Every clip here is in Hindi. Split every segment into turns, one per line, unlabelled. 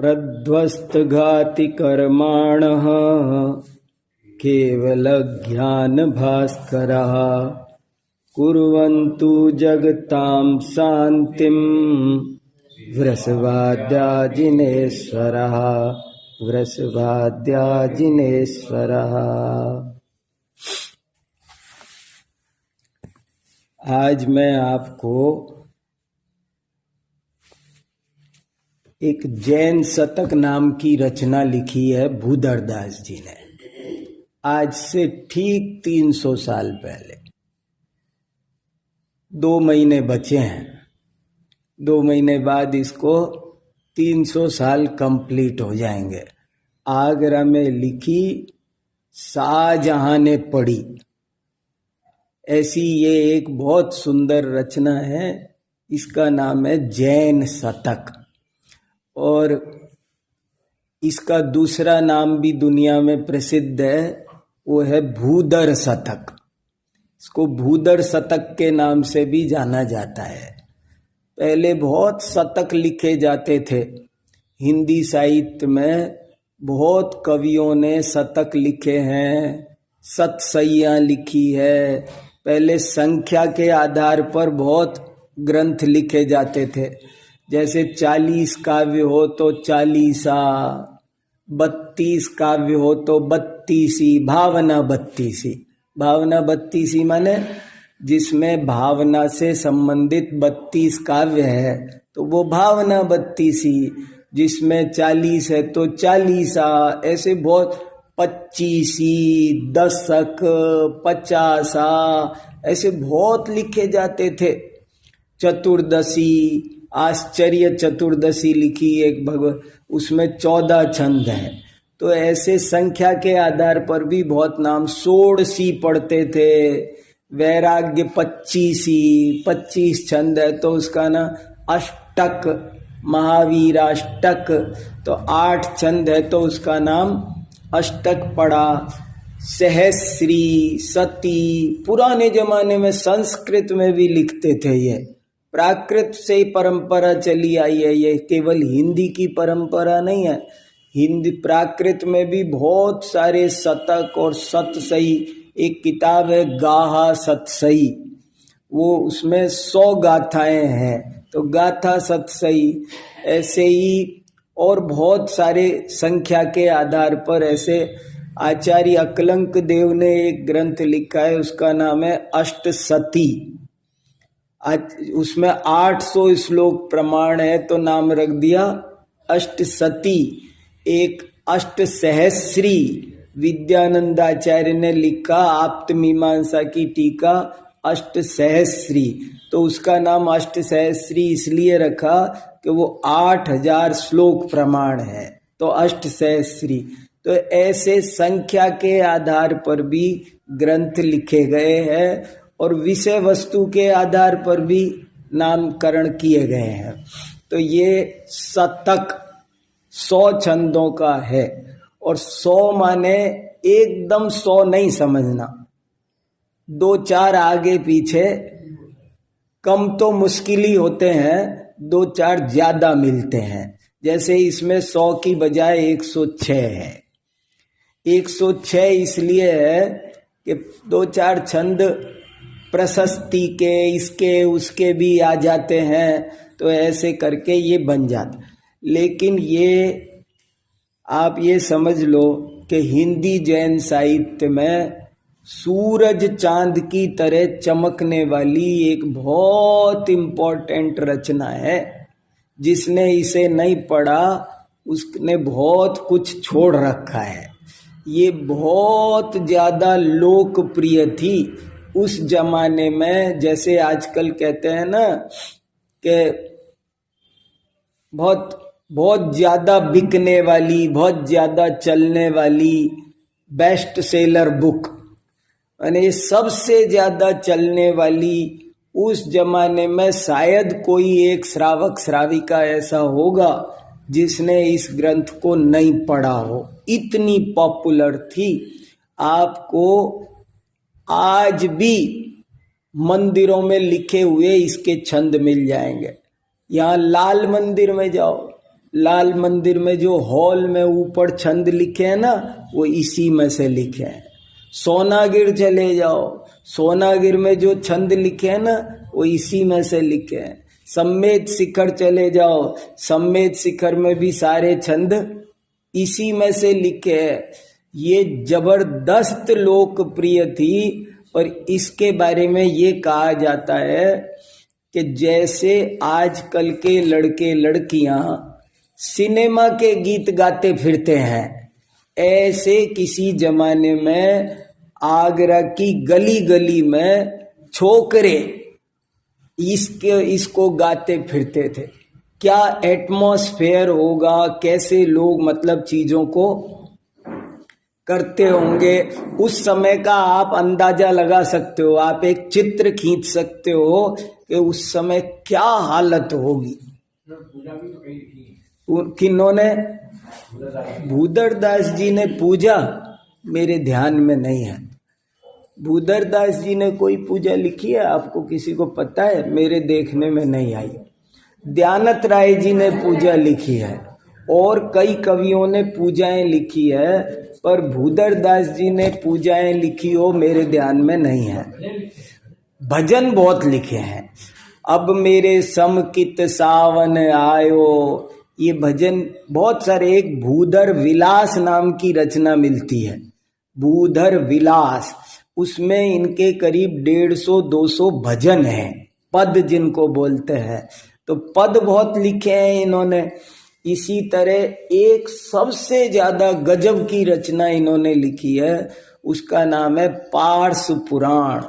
प्रध्वस्तघाति कर्माणः केवलज्ञानभास्करः कुर्वन्तु जगतां शान्तिं वृषभाद्याजिनेश्वरः वृषभाद्याजिनेश्वरः। आज मैं आपको एक जैन शतक नाम की रचना लिखी है भूधरदास जी ने, आज से ठीक 300 साल पहले। 2 महीने बचे हैं, 2 महीने बाद इसको 300 साल कंप्लीट हो जाएंगे। आगरा में लिखी, शाहजहां ने पढ़ी, ऐसी ये एक बहुत सुंदर रचना है। इसका नाम है जैन शतक और इसका दूसरा नाम भी दुनिया में प्रसिद्ध है, वो है भूधर शतक। इसको भूधर शतक के नाम से भी जाना जाता है। पहले बहुत शतक लिखे जाते थे हिंदी साहित्य में, बहुत कवियों ने शतक लिखे हैं, सतसैया लिखी है। पहले संख्या के आधार पर बहुत ग्रंथ लिखे जाते थे, जैसे 40 काव्य हो तो 40, 32 काव्य हो तो 32, भावना 32। भावना 32 माने जिसमें भावना से संबंधित 32 काव्य है तो वो भावना 32। जिसमें 40 है तो 40, ऐसे बहुत 25, दशक, 50, ऐसे बहुत लिखे जाते थे। चतुर्दशी, आश्चर्य चतुर्दशी लिखी एक भगवत, उसमें 14 छंद हैं। तो ऐसे संख्या के आधार पर भी बहुत नाम। षोडशी पढ़ते थे, वैराग्य 25 छंद है तो उसका नाम अष्टक, महावीराष्टक। तो 8 छंद है तो उसका नाम अष्टक पड़ा। सहस्री, सती, पुराने जमाने में संस्कृत में भी लिखते थे। ये प्राकृत से ही परंपरा चली आई है, ये केवल हिंदी की परंपरा नहीं है। हिंदी प्राकृत में भी बहुत सारे शतक और सतसई। एक किताब है गाहा सतसई, वो उसमें 100 गाथाएं हैं, तो गाथा सतसई। ऐसे ही और बहुत सारे संख्या के आधार पर ऐसे आचार्य अकलंक देव ने एक ग्रंथ लिखा है, उसका नाम है अष्टसती। उसमें 800 श्लोक प्रमाण है तो नाम रख दिया अष्टसती। एक अष्ट सहस्री विद्यानंदाचार्य ने लिखा, आप्त मीमांसा की टीका अष्ट सहस्री, तो उसका नाम अष्ट सहस्री इसलिए रखा कि वो 8000 श्लोक प्रमाण है, तो अष्ट सहस्री। तो ऐसे संख्या के आधार पर भी ग्रंथ लिखे गए हैं और विषय वस्तु के आधार पर भी नामकरण किए गए हैं। तो ये शतक 100 छंदों का है और 100 माने एकदम 100 नहीं समझना, 2-4 आगे पीछे कम तो मुश्किल ही होते हैं, 2-4 ज्यादा मिलते हैं। जैसे इसमें 100 की बजाय 106 है। 106 इसलिए है कि 2-4 छंद प्रशस्ति के, इसके उसके भी आ जाते हैं, तो ऐसे करके ये बन जाता। लेकिन ये आप ये समझ लो कि हिंदी जैन साहित्य में सूरज चांद की तरह चमकने वाली एक बहुत इम्पोर्टेंट रचना है। जिसने इसे नहीं पढ़ा उसने बहुत कुछ छोड़ रखा है। ये बहुत ज्यादा लोकप्रिय थी उस जमाने में। जैसे आजकल कहते हैं ना कि बहुत बहुत ज्यादा बिकने वाली, बहुत ज्यादा चलने वाली बेस्ट सेलर बुक, यानी सबसे ज्यादा चलने वाली उस जमाने में शायद कोई एक श्रावक श्राविका ऐसा होगा जिसने इस ग्रंथ को नहीं पढ़ा हो। इतनी पॉपुलर थी। आपको आज भी मंदिरों में लिखे हुए इसके छंद मिल जाएंगे। यहाँ लाल मंदिर में जाओ, लाल मंदिर में जो हॉल में ऊपर छंद लिखे हैं ना, वो इसी में से लिखे हैं। सोनागिर चले जाओ, सोनागिर में जो छंद लिखे हैं ना, वो इसी में से लिखे हैं। सम्मेद शिखर चले जाओ, सम्मेद शिखर में भी सारे छंद इसी में से लिखे हैं। ये जबरदस्त लोकप्रिय थी। और इसके बारे में ये कहा जाता है कि जैसे आजकल के लड़के लड़कियां सिनेमा के गीत गाते फिरते हैं, ऐसे किसी जमाने में आगरा की गली गली में छोकरे इसको गाते फिरते थे। क्या एटमॉस्फेयर होगा, कैसे लोग मतलब चीजों को करते होंगे उस समय का आप अंदाजा लगा सकते हो। आप एक चित्र खींच सकते हो कि उस समय क्या हालत होगी। किन्होंने? भूदरदास जी ने पूजा, मेरे ध्यान में नहीं है। भूदरदास जी ने कोई पूजा लिखी है? आपको किसी को पता है? मेरे देखने में नहीं आई। दयानंद राय जी ने पूजा लिखी है और कई कवियों ने पूजाएं लिखी है, पर भूदरदास जी ने पूजाएं लिखी हो मेरे ध्यान में नहीं है। भजन बहुत लिखे हैं। अब मेरे समकित सावन आयो, ये भजन बहुत सारे। एक भूधर विलास नाम की रचना मिलती है, भूधर विलास, उसमें इनके करीब 150-200 भजन हैं, पद जिनको बोलते हैं। तो पद बहुत लिखे हैं इन्होंने। इसी तरह एक सबसे ज्यादा गजब की रचना इन्होंने लिखी है, उसका नाम है पार्स पुराण।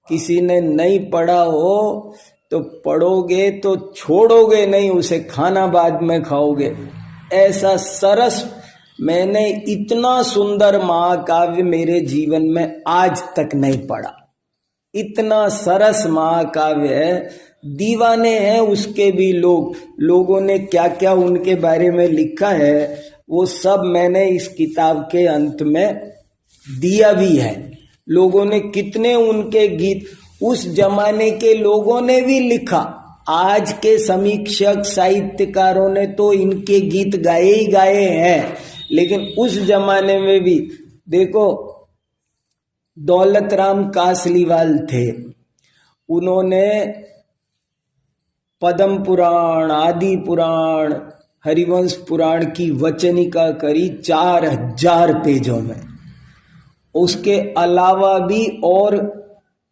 किसी ने नहीं पढ़ा हो तो पढ़ोगे तो छोड़ोगे नहीं उसे, खाना बाद में खाओगे। ऐसा सरस, मैंने इतना सुंदर महाकाव्य मेरे जीवन में आज तक नहीं पढ़ा। इतना सरस महाकाव्य है। दीवाने हैं उसके भी लोगों ने क्या क्या उनके बारे में लिखा है, वो सब मैंने इस किताब के अंत में दिया भी है। लोगों ने कितने उनके गीत, उस जमाने के लोगों ने भी लिखा। आज के समीक्षक साहित्यकारों ने तो इनके गीत गाए ही गाए हैं, लेकिन उस जमाने में भी देखो, दौलत राम कासलीवाल थे, उन्होंने पद्म पुराण, आदि पुराण, हरिवंश पुराण की वचनिका करी 4000 पेजों में। उसके अलावा भी और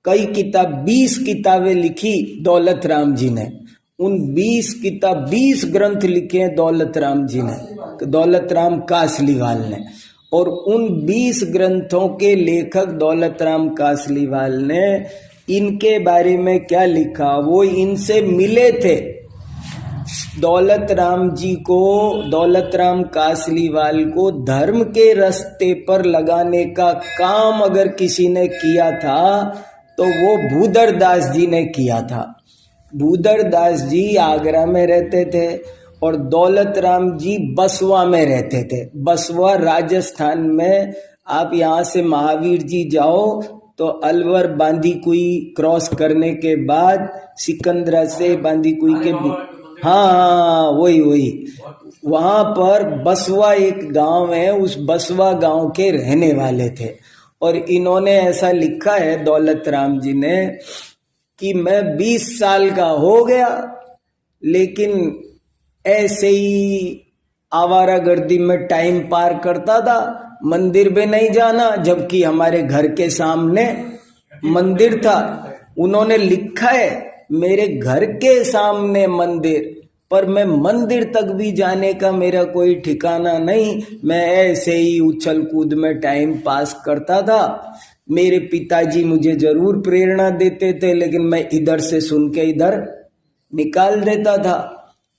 कई किताब, 20 किताबें लिखी दौलत राम जी ने। उन 20 ग्रंथ लिखे हैं दौलत राम जी ने, दौलत राम कासलीवाल ने। और उन 20 ग्रंथों के लेखक दौलत राम कासलीवाल ने इनके बारे में क्या लिखा, वो इनसे मिले थे। दौलत राम जी को, दौलत राम कासलीवाल को धर्म के रास्ते पर लगाने का काम अगर किसी ने किया था तो वो भूदरदास जी ने किया था। भूदरदास जी आगरा में रहते थे और दौलत राम जी बसवा में रहते थे। बसवा राजस्थान में। आप यहाँ से महावीर जी जाओ तो अलवर बांदीकुई क्रॉस करने के बाद सिकंदरा से बांदीकुई के, हाँ वही वहां पर बसवा एक गांव है, उस बसवा गांव के रहने वाले थे। और इन्होंने ऐसा लिखा है दौलत राम जी ने कि मैं 20 साल का हो गया, लेकिन ऐसे ही आवारागर्दी में टाइम पार करता था। मंदिर में नहीं जाना, जबकि हमारे घर के सामने मंदिर था। उन्होंने लिखा है मेरे घर के सामने मंदिर, पर मैं मंदिर तक भी जाने का मेरा कोई ठिकाना नहीं। मैं ऐसे ही उछल कूद में टाइम पास करता था। मेरे पिताजी मुझे जरूर प्रेरणा देते थे, लेकिन मैं इधर से सुन के इधर निकाल देता था।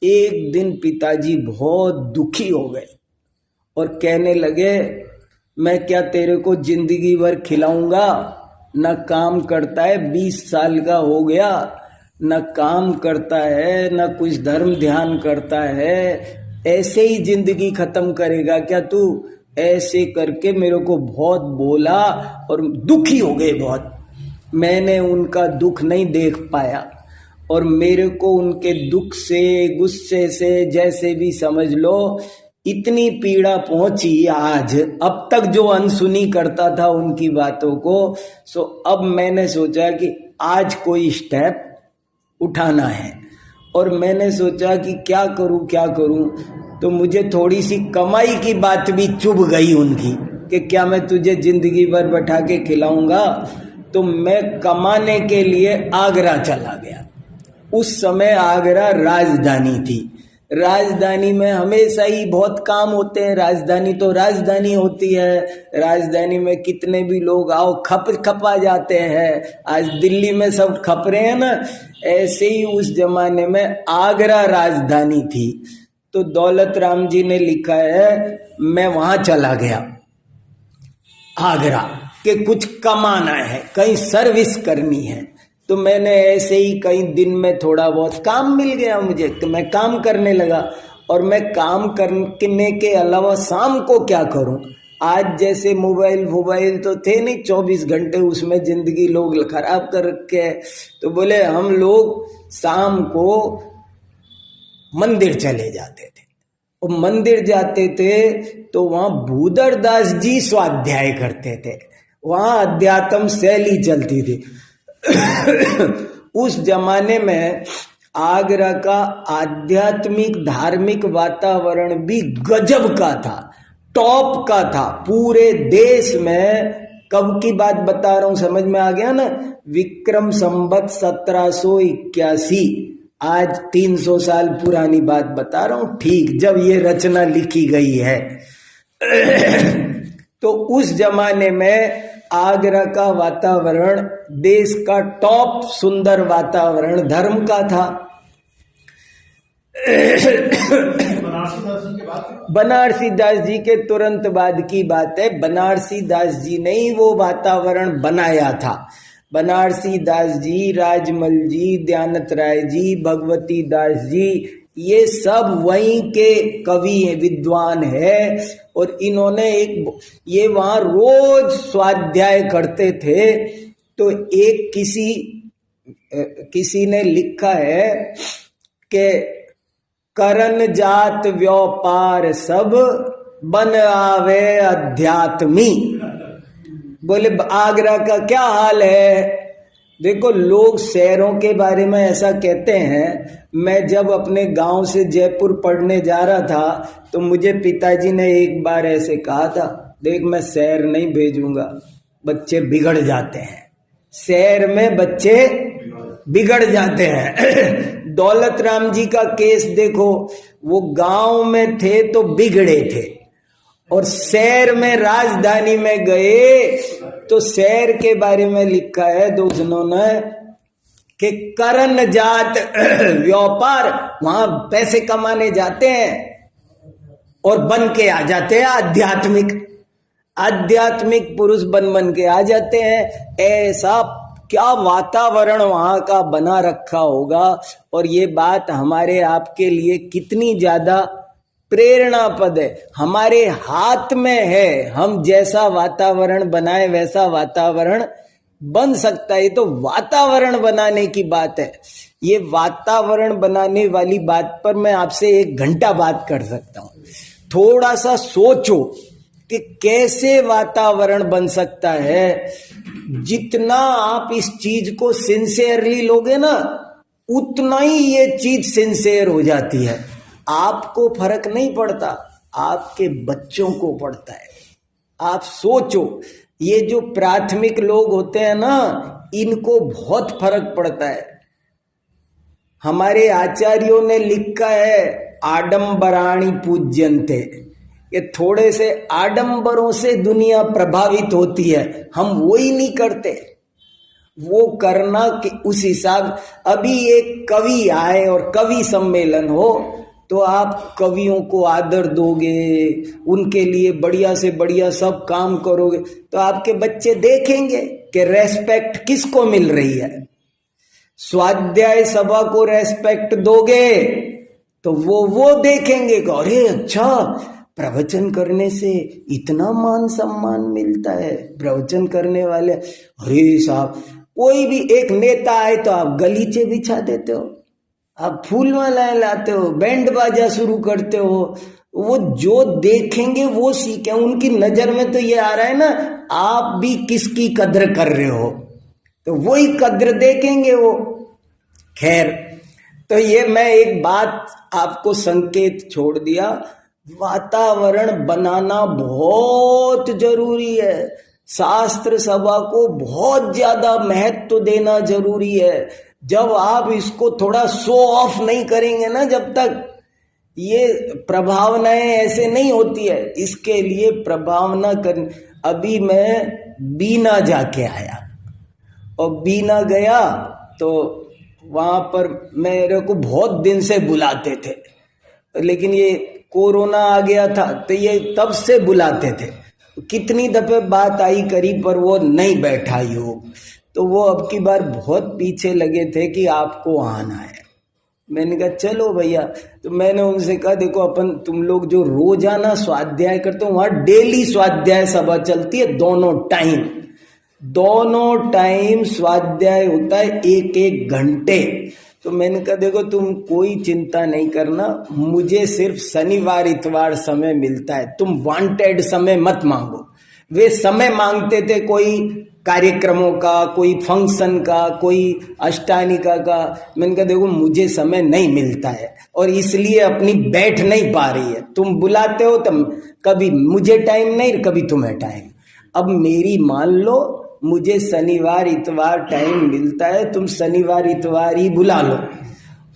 एक दिन पिताजी बहुत दुखी हो गए और कहने लगे, मैं क्या तेरे को जिंदगी भर खिलाऊंगा? न काम करता है, 20 साल का हो गया, न काम करता है, न कुछ धर्म ध्यान करता है, ऐसे ही जिंदगी खत्म करेगा क्या तू? ऐसे करके मेरे को बहुत बोला और दुखी हो गए बहुत। मैंने उनका दुख नहीं देख पाया और मेरे को उनके दुख से, गुस्से से, जैसे भी समझ लो, इतनी पीड़ा पहुंची आज। अब तक जो अनसुनी करता था उनकी बातों को, सो अब मैंने सोचा कि आज कोई स्टेप उठाना है। और मैंने सोचा कि क्या करूं। तो मुझे थोड़ी सी कमाई की बात भी चुभ गई उनकी कि क्या मैं तुझे जिंदगी भर बैठा के खिलाऊंगा। तो मैं कमाने के लिए आगरा चला गया। उस समय आगरा राजधानी थी। राजधानी में हमेशा ही बहुत काम होते हैं। राजधानी तो राजधानी होती है। राजधानी में कितने भी लोग आओ खपा जाते हैं। आज दिल्ली में सब खप रहे हैं ना, ऐसे ही उस जमाने में आगरा राजधानी थी। तो दौलत राम जी ने लिखा है, मैं वहां चला गया आगरा के कुछ कमाना है, कहीं सर्विस करनी है। तो मैंने ऐसे ही कई दिन में थोड़ा बहुत काम मिल गया मुझे, तो मैं काम करने लगा। और मैं काम करने के अलावा शाम को क्या करूं। आज जैसे मोबाइल तो थे नहीं 24 घंटे, उसमें जिंदगी लोग खराब कर रखे है। तो बोले हम लोग शाम को मंदिर चले जाते थे। और मंदिर जाते थे तो वहां भूदरदास जी स्वाध्याय करते थे, वहां अध्यात्म शैली चलती थी। उस जमाने में आगरा का आध्यात्मिक धार्मिक वातावरण भी गजब का था, टॉप का था पूरे देश में। कब की बात बता रहा हूं, समझ में आ गया ना। विक्रम संवत 1781, आज 300 साल पुरानी बात बता रहा हूं, ठीक जब ये रचना लिखी गई है। तो उस जमाने में आगरा का वातावरण देश का टॉप सुंदर वातावरण धर्म का था। बनारसी दास जी के तुरंत बाद की बात है। बनारसी दास जी ने ही वो वातावरण बनाया था। बनारसी दास जी, राजमल जी, दयानंद राय जी, भगवती दास जी, ये सब वहीं के कवि हैं, विद्वान है। और इन्होंने ये वहां रोज स्वाध्याय करते थे। तो एक किसी ने लिखा है कि करन जात व्यापार सब बन आवे अध्यात्मी। बोले आगरा का क्या हाल है। देखो, लोग शहरों के बारे में ऐसा कहते हैं। मैं जब अपने गांव से जयपुर पढ़ने जा रहा था तो मुझे पिताजी ने एक बार ऐसे कहा था, देख मैं शहर नहीं भेजूंगा, बच्चे बिगड़ जाते हैं, शहर में बच्चे बिगड़ जाते हैं। दौलत राम जी का केस देखो, वो गांव में थे तो बिगड़े थे, और शहर में राजधानी में गए तो शहर के बारे में लिखा है दोस्तों ने कि करण जात व्यापार, वहां पैसे कमाने जाते हैं और बन के आ जाते हैं आध्यात्मिक पुरुष बन के आ जाते हैं। ऐसा क्या वातावरण वहां का बना रखा होगा। और ये बात हमारे आपके लिए कितनी ज्यादा प्रेरणापद है, हमारे हाथ में है। हम जैसा वातावरण बनाए वैसा वातावरण बन सकता है। तो वातावरण बनाने की बात है। ये वातावरण बनाने वाली बात पर मैं आपसे 1 घंटा बात कर सकता हूं। थोड़ा सा सोचो कि कैसे वातावरण बन सकता है। जितना आप इस चीज को सिंसियरली लोगे ना, उतना ही ये चीज सिंसियर हो जाती है। आपको फर्क नहीं पड़ता, आपके बच्चों को पड़ता है। आप सोचो, ये जो प्राथमिक लोग होते हैं ना, इनको बहुत फर्क पड़ता है। हमारे आचार्यों ने लिखा है, आडंबराणि पूज्यन्ते, ये थोड़े से आडंबरों से दुनिया प्रभावित होती है। हम वो ही नहीं करते, वो करना कि उस हिसाब। अभी एक कवि आए और कवि सम्मेलन हो तो आप कवियों को आदर दोगे, उनके लिए बढ़िया से बढ़िया सब काम करोगे, तो आपके बच्चे देखेंगे कि रेस्पेक्ट किसको मिल रही है। स्वाध्याय सभा को रेस्पेक्ट दोगे तो वो देखेंगे कि अरे अच्छा, प्रवचन करने से इतना मान सम्मान मिलता है, प्रवचन करने वाले, अरे साहब, कोई भी एक नेता आए तो आप गलीचे बिछा देते हो, आप फूल मालाएं लाते हो, बैंड बाजा शुरू करते हो। वो जो देखेंगे वो सीखें। उनकी नजर में तो ये आ रहा है ना, आप भी किसकी कद्र कर रहे हो, तो वही कद्र देखेंगे वो। खैर, तो ये मैं एक बात आपको संकेत छोड़ दिया, वातावरण बनाना बहुत जरूरी है। शास्त्र सभा को बहुत ज्यादा महत्व देना जरूरी है। जब आप इसको थोड़ा शो ऑफ नहीं करेंगे ना, जब तक ये प्रभावनाएं ऐसे नहीं होती है। इसके लिए प्रभावना कर। अभी मैं बीना जाके आया और बीना गया तो वहां पर मेरे को बहुत दिन से बुलाते थे, लेकिन ये कोरोना आ गया था तो ये तब से बुलाते थे। कितनी दफे बात आई करी पर वो नहीं बैठा योग, तो वो अब की बार बहुत पीछे लगे थे कि आपको आना है। मैंने कहा चलो भैया। तो मैंने उनसे कहा देखो अपन तुम लोग जो रोजाना स्वाध्याय करते हो, वहां डेली स्वाध्याय सभा चलती है, दोनों टाइम स्वाध्याय होता है 1-1 घंटे। तो मैंने कहा देखो तुम कोई चिंता नहीं करना, मुझे सिर्फ शनिवार इतवार समय मिलता है, तुम वांटेड समय मत मांगो। वे समय मांगते थे कोई कार्यक्रमों का, कोई फंक्शन का, कोई अष्टानिका का। मैंने कहा देखो मुझे समय नहीं मिलता है और इसलिए अपनी बैठ नहीं पा रही है। तुम बुलाते हो तो कभी मुझे टाइम नहीं, कभी तुम्हें टाइम। अब मेरी मान लो, मुझे शनिवार इतवार टाइम मिलता है, तुम शनिवार इतवार ही बुला लो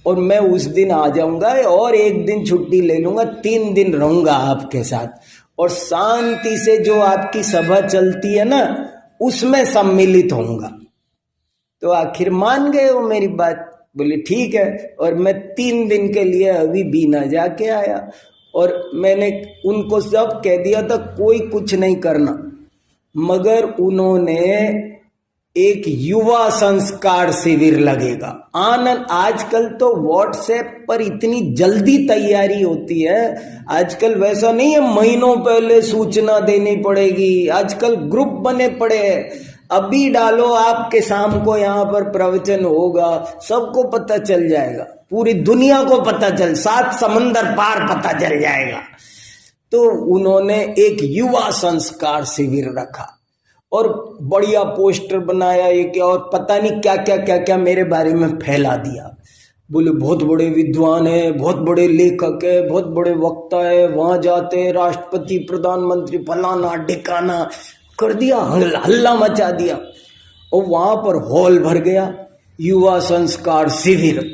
और मैं उस दिन आ जाऊंगा और एक दिन छुट्टी ले लूंगा, 3 दिन रहूंगा आपके साथ और शांति से जो आपकी सभा चलती है ना उसमें सम्मिलित होऊंगा। तो आखिर मान गए वो मेरी बात, बोले ठीक है। और मैं 3 दिन के लिए अभी बीना जाके आया और मैंने उनको सब कह दिया था कोई कुछ नहीं करना, मगर उन्होंने एक युवा संस्कार शिविर लगेगा। आनंद, आजकल तो व्हाट्सएप पर इतनी जल्दी तैयारी होती है, आजकल वैसा नहीं है महीनों पहले सूचना देनी पड़ेगी, आजकल ग्रुप बने पड़े हैं। अभी डालो आपके शाम को यहाँ पर प्रवचन होगा, सबको पता चल जाएगा, पूरी दुनिया को पता चल, 7 समंदर पार पता चल जाएगा। तो उन्होंने एक युवा संस्कार शिविर रखा और बढ़िया पोस्टर बनाया एक, और पता नहीं क्या क्या क्या क्या मेरे बारे में फैला दिया। बोले बहुत बड़े विद्वान है, बहुत बड़े लेखक है, बहुत बड़े वक्ता है, वहां जाते हैं राष्ट्रपति प्रधानमंत्री फलाना ढिकाना, कर दिया, हल्ला मचा दिया। और वहां पर हॉल भर गया, युवा संस्कार शिविर,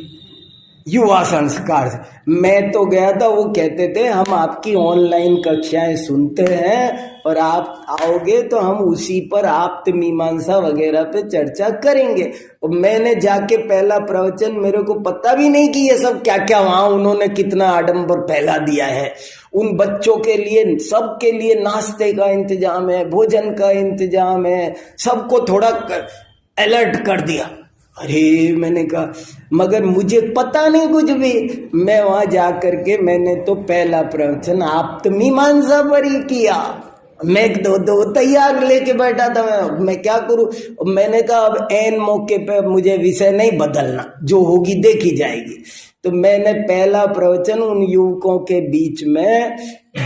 युवा संस्कार। मैं तो गया था, वो कहते थे हम आपकी ऑनलाइन कक्षाएं सुनते हैं और आप आओगे तो हम उसी पर आप्त मीमांसा वगैरह पे चर्चा करेंगे। और मैंने जाके पहला प्रवचन, मेरे को पता भी नहीं कि ये सब क्या क्या वहां उन्होंने कितना आडंबर फैला दिया है। उन बच्चों के लिए, सबके लिए नाश्ते का इंतजाम है, भोजन का इंतजाम है, सबको थोड़ा अलर्ट कर दिया। अरे मैंने कहा, मगर मुझे पता नहीं कुछ भी। मैं वहां जाकर के मैंने तो पहला प्रवचन आप्त मीमांसा पर ही किया। मैं दो तैयार लेके बैठा था, मैं क्या करूं। मैंने कहा अब ऐन मौके पे मुझे विषय नहीं बदलना, जो होगी देखी जाएगी। तो मैंने पहला प्रवचन उन युवकों के बीच में,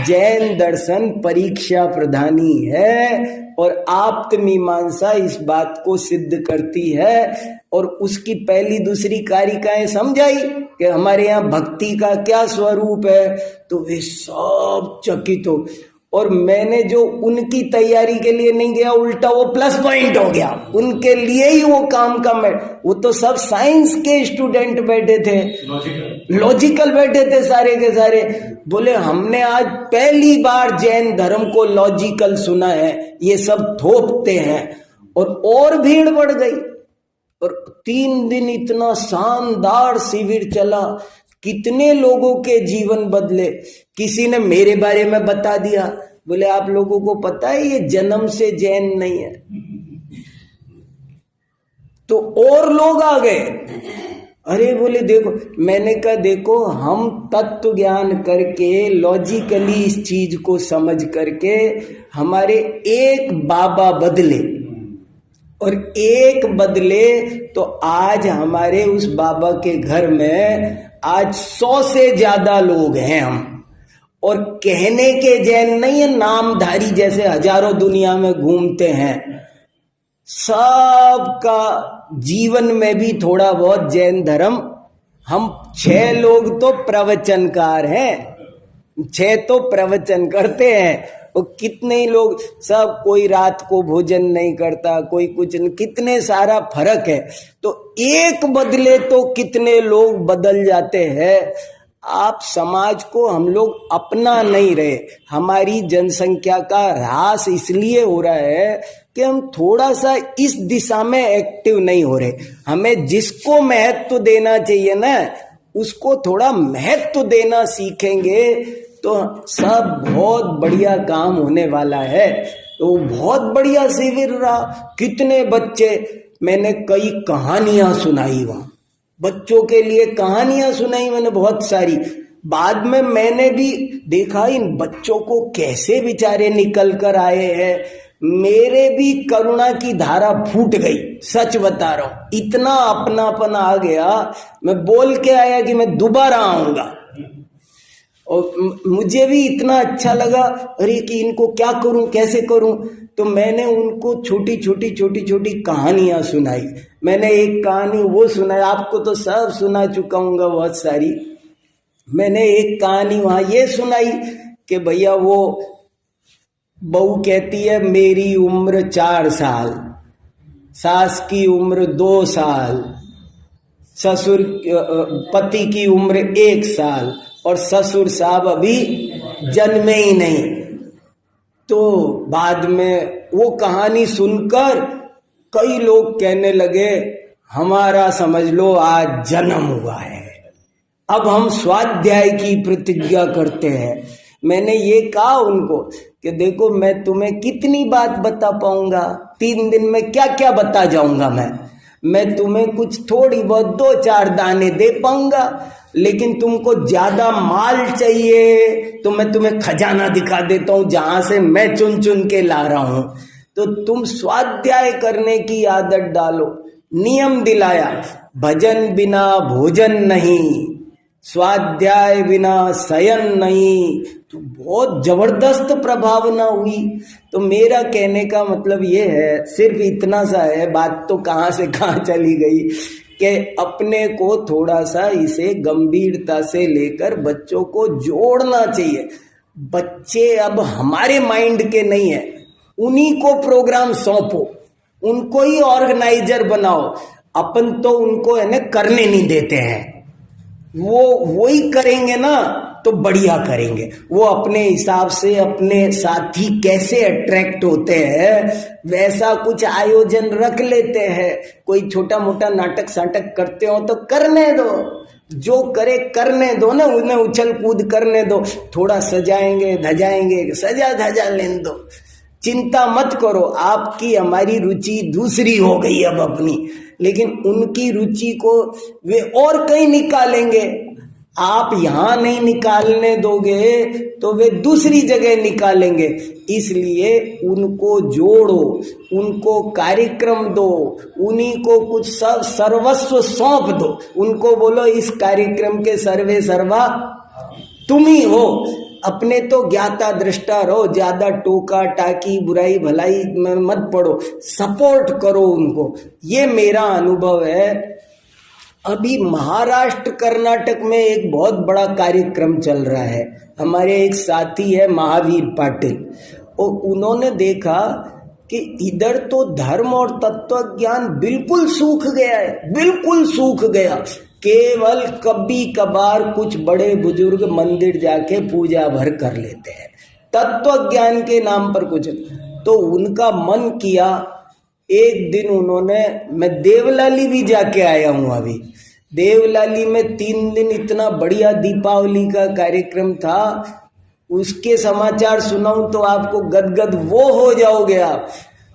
जैन दर्शन परीक्षा प्रधानी है और आप्त मीमांसा इस बात को सिद्ध करती है, और उसकी पहली दूसरी कारिकाएं समझाई कि हमारे यहाँ भक्ति का क्या स्वरूप है। तो वे सब चकित हो। और मैंने जो उनकी तैयारी के लिए नहीं गया, उल्टा वो प्लस पॉइंट हो गया, उनके लिए ही वो काम का। वो तो सब साइंस के स्टूडेंट बैठे थे, लॉजिकल बैठे थे सारे के सारे। बोले हमने आज पहली बार जैन धर्म को लॉजिकल सुना है, ये सब थोपते हैं। और भीड़ बढ़ गई और 3 दिन इतना शानदार शिविर चला, कितने लोगों के जीवन बदले। किसी ने मेरे बारे में बता दिया, बोले आप लोगों को पता है ये जन्म से जैन नहीं है। तो और लोग आ गए, अरे बोले देखो। मैंने कहा देखो, हम तत्व ज्ञान करके लॉजिकली इस चीज को समझ करके, हमारे एक बाबा बदले और एक बदले तो आज हमारे उस बाबा के घर में आज 100 से ज्यादा लोग हैं हम। और कहने के जैन नहीं है, नामधारी जैसे हजारों दुनिया में घूमते हैं, सबका जीवन में भी थोड़ा बहुत जैन धर्म। हम 6 लोग तो प्रवचनकार हैं, 6 तो प्रवचन करते हैं। और कितने ही लोग, सब कोई रात को भोजन नहीं करता, कोई कुछ नहीं, कितने सारा फर्क है। तो एक बदले तो कितने लोग बदल जाते हैं। आप समाज को हम लोग अपना नहीं रहे। हमारी जनसंख्या का ह्रास इसलिए हो रहा है कि हम थोड़ा सा इस दिशा में एक्टिव नहीं हो रहे। हमें जिसको महत्व देना चाहिए ना, उसको थोड़ा महत्व देना सीखेंगे तो सब बहुत बढ़िया काम होने वाला है। तो बहुत बढ़िया शिविर रहा। कितने बच्चे, मैंने कई कहानियां सुनाई वहां, बच्चों के लिए कहानियां सुनाई मैंने बहुत सारी। बाद में मैंने भी देखा इन बच्चों को कैसे बेचारे निकल कर आए हैं। मेरे भी करुणा की धारा फूट गई, सच बता रहा हूं। इतना अपनापन आ गया, मैं बोल के आया कि मैं दोबारा आऊंगा। और मुझे भी इतना अच्छा लगा, अरे कि इनको क्या करूं, कैसे करूं। तो मैंने उनको छोटी छोटी कहानियां सुनाई। मैंने एक कहानी वो सुनाई, आपको तो सब सुना चुका हूँ बहुत सारी। मैंने एक कहानी वहां ये सुनाई कि भैया वो बहू कहती है मेरी उम्र 4 साल, सास की उम्र 2 साल, ससुर पति की उम्र 1 साल और ससुर साहब अभी जन्मे ही नहीं। तो बाद में वो कहानी सुनकर कई लोग कहने लगे हमारा समझ लो आज जन्म हुआ है, अब हम स्वाध्याय की प्रतिज्ञा करते हैं। मैंने ये कहा उनको कि देखो मैं तुम्हें कितनी बात बता पाऊंगा, 3 दिन में क्या क्या बता जाऊंगा। मैं तुम्हें कुछ थोड़ी बहुत 2-4 दाने दे पाऊंगा, लेकिन तुमको ज्यादा माल चाहिए तो मैं तुम्हें खजाना दिखा देता हूं जहां से मैं चुन चुन के ला रहा हूं। तो तुम स्वाध्याय करने की आदत डालो। नियम दिलाया, भजन बिना भोजन नहीं, स्वाध्याय बिना शयन नहीं। तो बहुत जबरदस्त प्रभावना हुई। तो मेरा कहने का मतलब ये है, सिर्फ इतना सा है, बात तो कहां से कहां चली गई, कि अपने को थोड़ा सा इसे गंभीरता से लेकर बच्चों को जोड़ना चाहिए। बच्चे अब हमारे माइंड के नहीं है, उन्हीं को प्रोग्राम सौंपो, उनको ही ऑर्गेनाइजर बनाओ। अपन तो उनको है ना करने नहीं देते हैं, वो ही करेंगे ना तो बढ़िया करेंगे। वो अपने हिसाब से अपने साथी कैसे अट्रैक्ट होते हैं वैसा कुछ आयोजन रख लेते हैं। कोई छोटा मोटा नाटक साटक करते हो तो करने दो, जो करे करने दो ना, उन्हें उछल कूद करने दो। थोड़ा सजाएंगे धजाएंगे, सजा धजा लेने दो, चिंता मत करो। आपकी हमारी रुचि दूसरी हो गई अब अपनी, लेकिन उनकी रुचि को वे और कहीं निकालेंगे। आप यहां नहीं निकालने दोगे तो वे दूसरी जगह निकालेंगे। इसलिए उनको जोड़ो, उनको कार्यक्रम दो, उन्हीं को कुछ सब सर्वस्व सौंप दो। उनको बोलो इस कार्यक्रम के सर्वे सर्वा तुम ही हो। अपने तो ज्ञाता दृष्टा रहो, ज्यादा टोका टाकी बुराई भलाई में मत पड़ो, सपोर्ट करो उनको। ये मेरा अनुभव है। अभी महाराष्ट्र कर्नाटक में एक बहुत बड़ा कार्यक्रम चल रहा है। हमारे एक साथी है महावीर पाटिल, और उन्होंने देखा कि इधर तो धर्म और तत्व ज्ञान बिल्कुल सूख गया है, बिल्कुल सूख गया। केवल कभी कभार कुछ बड़े बुजुर्ग मंदिर जाके पूजा भर कर लेते हैं, तत्व ज्ञान के नाम पर कुछ। तो उनका मन किया, एक दिन उन्होंने, मैं देवलाली भी जाके आया हूं अभी, देवलाली में 3 दिन इतना बढ़िया दीपावली का कार्यक्रम था, उसके समाचार सुनाऊं तो आपको गदगद वो हो जाओगे आप।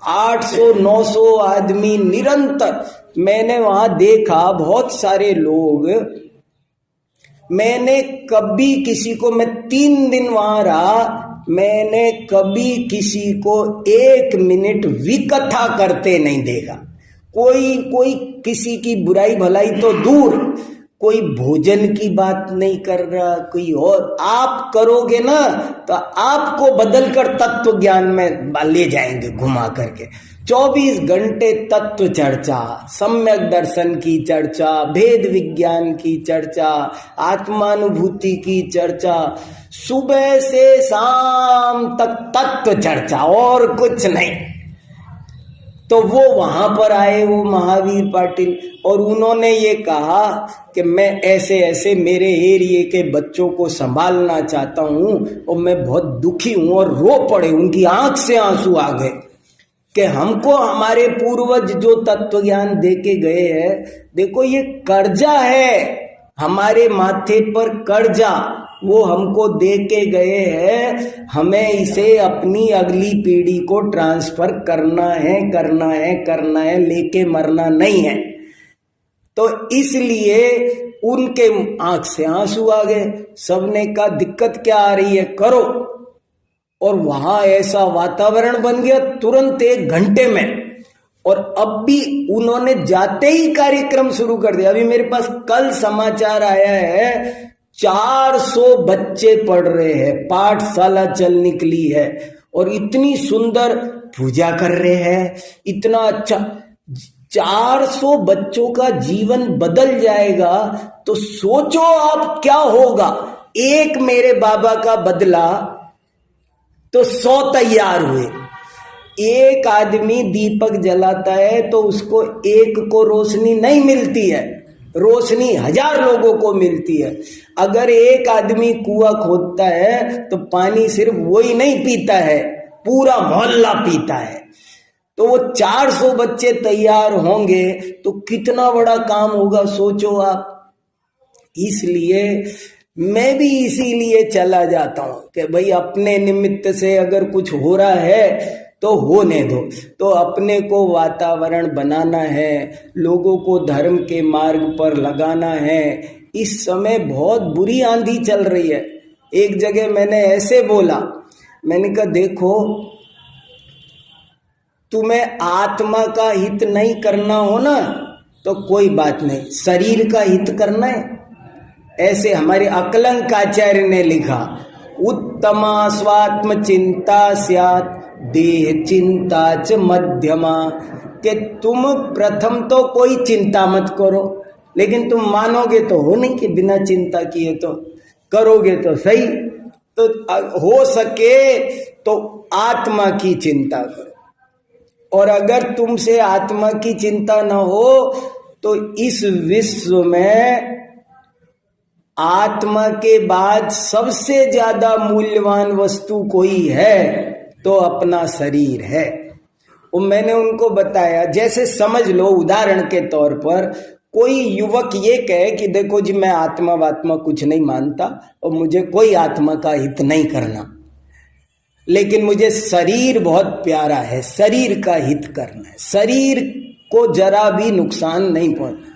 800-900 आदमी निरंतर। मैंने वहां देखा बहुत सारे लोग, मैंने कभी किसी को, मैं 3 दिन वहां रहा, मैंने कभी किसी को 1 मिनट विकथा करते नहीं देखा। कोई किसी की बुराई भलाई तो दूर, कोई भोजन की बात नहीं कर रहा, कोई और। आप करोगे ना तो आपको बदल कर तत्व ज्ञान में ले जाएंगे घुमा करके। 24 घंटे तत्व चर्चा, सम्यक दर्शन की चर्चा, भेद विज्ञान की चर्चा, आत्मानुभूति की चर्चा, सुबह से शाम तक तत्व चर्चा और कुछ नहीं। तो वो वहां पर आए, वो महावीर पाटिल, और उन्होंने ये कहा कि मैं ऐसे ऐसे मेरे एरिए के बच्चों को संभालना चाहता हूं और मैं बहुत दुखी हूं, और रो पड़े, उनकी आंख से आंसू आ गए कि हमको हमारे पूर्वज जो तत्व ज्ञान दे के गए हैं, देखो ये कर्जा है, हमारे माथे पर कर्जा, वो हमको दे के गए हैं, हमें इसे अपनी अगली पीढ़ी को ट्रांसफर करना है, लेके मरना नहीं है। तो इसलिए उनके आंख से आंसू आ गए। सबने कहा दिक्कत क्या आ रही है, करो। और वहां ऐसा वातावरण बन गया तुरंत 1 घंटे में। और अब भी उन्होंने जाते ही कार्यक्रम शुरू कर दिया। अभी मेरे पास कल समाचार आया है, 400 बच्चे पढ़ रहे हैं, पाठशाला चल निकली है, और इतनी सुंदर पूजा कर रहे हैं, इतना अच्छा। 400 बच्चों का जीवन बदल जाएगा तो सोचो आप क्या होगा। एक मेरे बाबा का बदला तो 100 तैयार हुए। एक आदमी दीपक जलाता है तो उसको एक को रोशनी नहीं मिलती है, रोशनी 1000 लोगों को मिलती है। अगर एक आदमी कुआं खोदता है तो पानी सिर्फ वही नहीं पीता है, पूरा मोहल्ला पीता है। तो वो 400 बच्चे तैयार होंगे तो कितना बड़ा काम होगा, सोचो आप। इसलिए मैं भी इसीलिए चला जाता हूं कि भाई अपने निमित्त से अगर कुछ हो रहा है तो होने दो। तो अपने को वातावरण बनाना है, लोगों को धर्म के मार्ग पर लगाना है। इस समय बहुत बुरी आंधी चल रही है। एक जगह मैंने ऐसे बोला, मैंने कहा देखो, तुम्हें आत्मा का हित नहीं करना हो ना तो कोई बात नहीं, शरीर का हित करना है। ऐसे हमारे अकलंकाचार्य ने लिखा, उत्तमा स्वात्म चिंता स्यात् देह चिंता च मध्यमा, कि तुम प्रथम तो कोई चिंता मत करो, लेकिन तुम मानोगे तो हो नहीं कि बिना चिंता किए तो करोगे तो सही। तो हो सके तो आत्मा की चिंता करो, और अगर तुमसे आत्मा की चिंता न हो तो इस विश्व में आत्मा के बाद सबसे ज्यादा मूल्यवान वस्तु कोई है तो अपना शरीर है। और मैंने उनको बताया, जैसे समझ लो उदाहरण के तौर पर, कोई युवक ये कहे कि देखो जी मैं आत्मा वात्मा कुछ नहीं मानता और मुझे कोई आत्मा का हित नहीं करना, लेकिन मुझे शरीर बहुत प्यारा है, शरीर का हित करना है, शरीर को जरा भी नुकसान नहीं पहुंचना,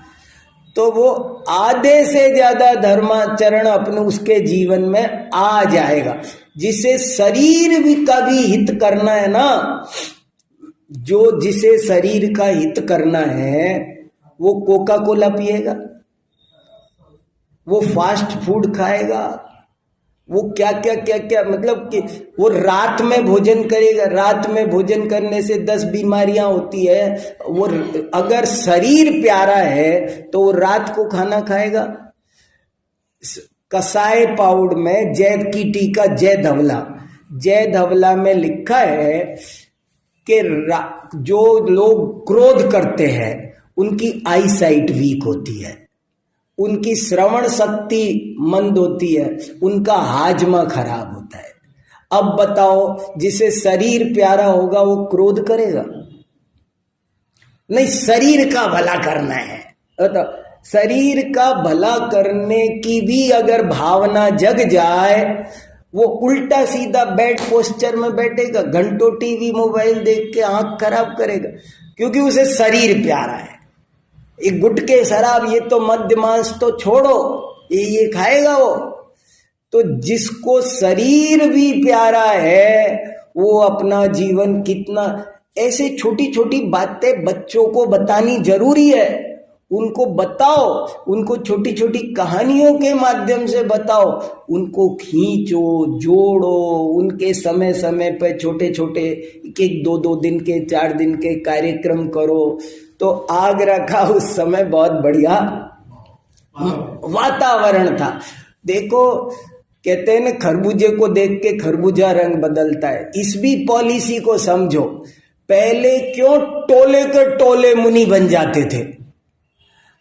तो वो आधे से ज्यादा धर्माचरण अपने उसके जीवन में आ जाएगा। जिसे शरीर भी का भी हित करना है ना, जो जिसे शरीर का हित करना है वो कोका कोला पिएगा, वो फास्ट फूड खाएगा, वो क्या क्या मतलब कि वो रात में भोजन करेगा। रात में भोजन करने से 10 बीमारियां होती है। वो अगर शरीर प्यारा है तो वो रात को खाना खाएगा। कसाय पाउड में जय की टीका जय धवला में लिखा है कि जो लोग क्रोध करते हैं उनकी आई साइट वीक होती है, उनकी श्रवण शक्ति मंद होती है, उनका हाजमा खराब होता है। अब बताओ, जिसे शरीर प्यारा होगा वो क्रोध करेगा नहीं? शरीर का भला करना है तो शरीर का भला करने की भी अगर भावना जग जाए, वो उल्टा सीधा बेड पोस्चर में बैठेगा, घंटों टीवी मोबाइल देख के आंख खराब करेगा, क्योंकि उसे शरीर प्यारा है। ये गुटके शराब, ये तो मद्य मांस तो छोड़ो, ये खाएगा वो। तो जिसको शरीर भी प्यारा है वो अपना जीवन कितना, ऐसे छोटी छोटी बातें बच्चों को बतानी जरूरी है। उनको बताओ, उनको छोटी छोटी कहानियों के माध्यम से बताओ, उनको खींचो, जोड़ो, उनके समय समय पर छोटे छोटे एक 2-2 दिन के 4 दिन के कार्यक्रम करो। तो आगरा का उस समय बहुत बढ़िया वातावरण था। देखो कहते हैं ना, खरबूजे को देख के खरबूजा रंग बदलता है। इस भी पॉलिसी को समझो। पहले क्यों टोले के टोले मुनि बन जाते थे।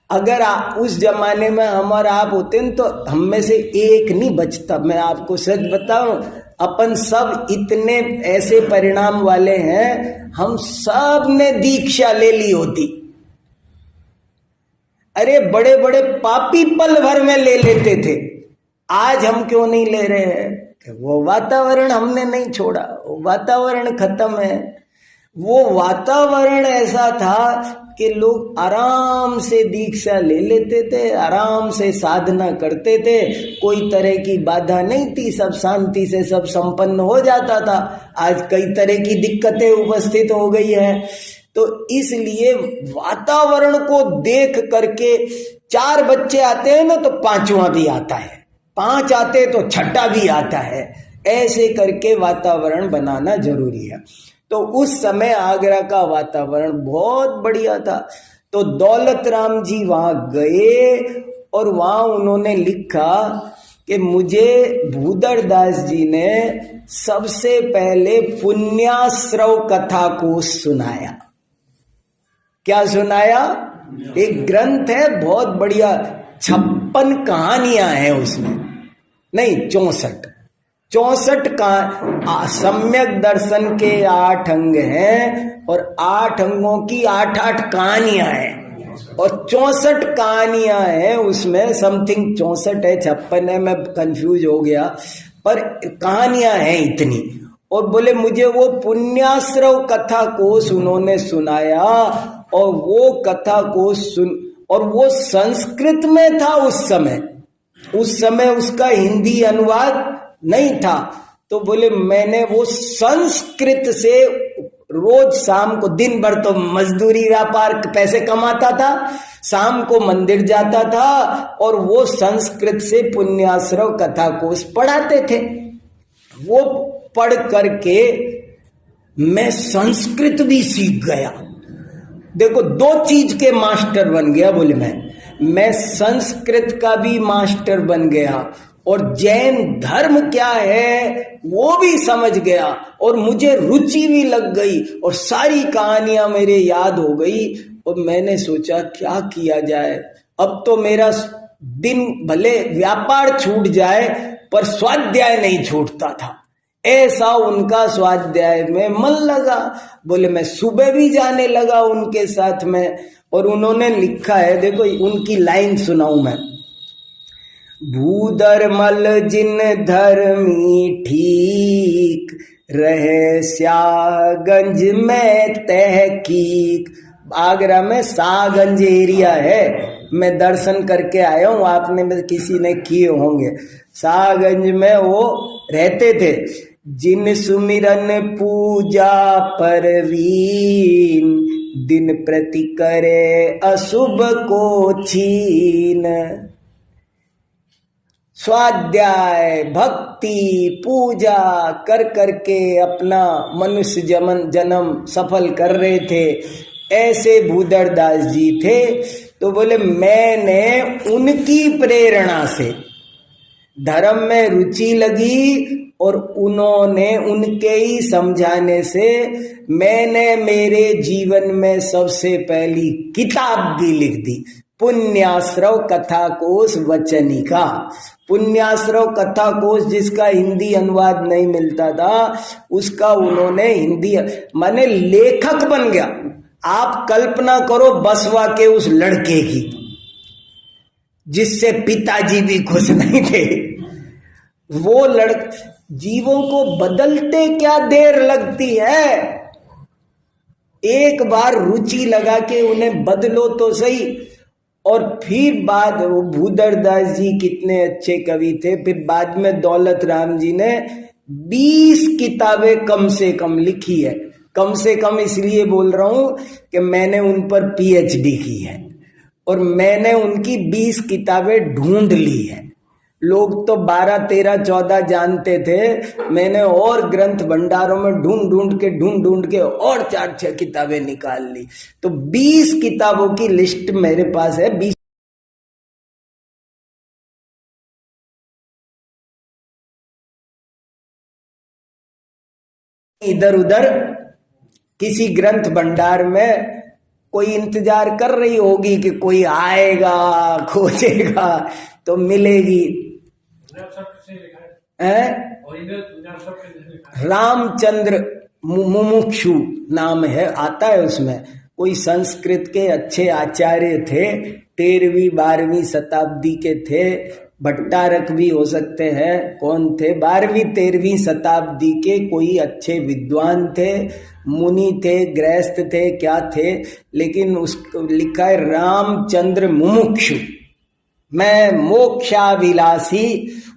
अगर उस जमाने में हम और आप होते न तो हम में से एक नहीं बचता। मैं आपको सच बताऊं, अपन सब इतने ऐसे परिणाम वाले हैं, हम सब ने दीक्षा ले ली होती। अरे बड़े बड़े पापी पल भर में ले लेते थे। आज हम क्यों नहीं ले रहे हैं? वो वातावरण हमने नहीं छोड़ा, वो वातावरण खत्म है। वो वातावरण ऐसा था कि लोग आराम से दीक्षा ले लेते थे, आराम से साधना करते थे, कोई तरह की बाधा नहीं थी, सब शांति से सब संपन्न हो जाता था। आज कई तरह की दिक्कतें उपस्थित हो गई है। तो इसलिए वातावरण को देख करके 4 बच्चे आते हैं ना तो 5वां भी आता है, 5 आते तो 6ठा भी आता है। ऐसे करके वातावरण बनाना जरूरी है। तो उस समय आगरा का वातावरण बहुत बढ़िया था। तो दौलत राम जी वहां गए और वहां उन्होंने लिखा कि मुझे भूदरदास जी ने सबसे पहले पुण्याश्रव कथा को सुनाया। क्या सुनाया? एक ग्रंथ है बहुत बढ़िया, 56 कहानियां हैं उसमें, नहीं 64 का सम्यक दर्शन के 8 अंग हैं और 8 अंगों की 8 कहानियां हैं और 64 कहानियां हैं उसमें। समथिंग 64 है, 56 है, मैं कंफ्यूज हो गया, पर कहानियां हैं इतनी। और बोले मुझे वो पुण्याश्रव कथा कोश उन्होंने सुनाया और वो कथा को सुन, और वो संस्कृत में था उस समय उसका हिंदी अनुवाद नहीं था। तो बोले मैंने वो संस्कृत से रोज शाम को, दिन भर तो मजदूरी व्यापार पैसे कमाता था, शाम को मंदिर जाता था और वो संस्कृत से पुण्याश्रव कथा कोश पढ़ाते थे। वो पढ़ करके मैं संस्कृत भी सीख गया। देखो 2 चीज के मास्टर बन गया। बोले मैं संस्कृत का भी मास्टर बन गया और जैन धर्म क्या है वो भी समझ गया और मुझे रुचि भी लग गई और सारी कहानियां मेरे याद हो गई। और मैंने सोचा क्या किया जाए। अब तो मेरा दिन भले व्यापार छूट जाए पर स्वाध्याय नहीं छूटता था। ऐसा उनका स्वाध्याय में मन लगा। बोले मैं सुबह भी जाने लगा उनके साथ में। और उन्होंने लिखा है, देखो उनकी लाइन सुनाऊं मैं। भूधर्मल जिन धर्मी ठीक रहे स्यागंज में तहकीक। आगरा में शाहगंज एरिया है, मैं दर्शन करके आया हूँ, आपने में किसी ने किए होंगे। शाहगंज में वो रहते थे। जिन सुमिरन पूजा परवीन दिन प्रति करे अशुभ को छीन। स्वाध्याय भक्ति पूजा कर करके अपना मनुष्य जन्म सफल कर रहे थे। ऐसे भूदरदास जी थे। तो बोले मैंने उनकी प्रेरणा से धर्म में रुचि लगी और उन्होंने उनके ही समझाने से मैंने मेरे जीवन में सबसे पहली किताब भी लिख दी, पुण्याश्रव कथा कोश वचनिका। पुण्याश्रव कथा कोश जिसका हिंदी अनुवाद नहीं मिलता था, उसका उन्होंने हिंदी माने लेखक बन गया। आप कल्पना करो बसवा के उस लड़के की, जिससे पिताजी भी खुश नहीं थे। वो लड़का, जीवों को बदलते क्या देर लगती है। एक बार रुचि लगा के उन्हें बदलो तो सही। और फिर बाद वो भूदरदास जी कितने अच्छे कवि थे, फिर बाद में दौलत राम जी ने 20 किताबें कम से कम लिखी है। कम से कम इसलिए बोल रहा हूं कि मैंने उन पर पीएचडी की है और मैंने उनकी 20 किताबें ढूंढ ली है। लोग तो 12, 13, 14 जानते थे, मैंने और ग्रंथ भंडारों में ढूंढ ढूंढ के और 4-6 किताबें निकाल ली। तो 20 किताबों की लिस्ट मेरे पास है। 20 इधर उधर किसी ग्रंथ भंडार में कोई इंतजार कर रही होगी कि कोई आएगा खोजेगा तो मिलेगी। रामचंद्र मुमुक्षु नाम है, आता है उसमें। कोई संस्कृत के अच्छे आचार्य थे, 13वीं 12वीं शताब्दी के थे। भट्टारक भी हो सकते हैं। कौन थे? 12वीं 13वीं शताब्दी के कोई अच्छे विद्वान थे, मुनि थे, गृहस्थ थे, क्या थे, लेकिन उसको लिखा है रामचंद्र मुमुक्षु। मैं मोक्षाभिलाषी।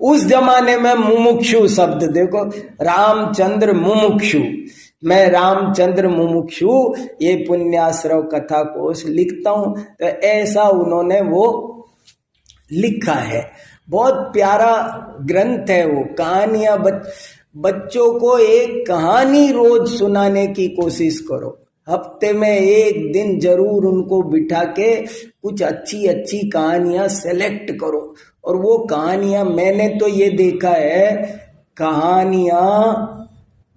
उस जमाने में मुमुक्षु शब्द देखो, रामचंद्र मुमुक्षु। मैं रामचंद्र मुमुक्षु ये पुण्याश्रव कथा कोश लिखता हूं। तो ऐसा उन्होंने वो लिखा है। बहुत प्यारा ग्रंथ है वो। कहानियां बच्चों को एक कहानी रोज सुनाने की कोशिश करो। हफ्ते में एक दिन जरूर उनको बिठा के कुछ अच्छी अच्छी कहानियां सेलेक्ट करो। और वो कहानियां, मैंने तो ये देखा है, कहानियां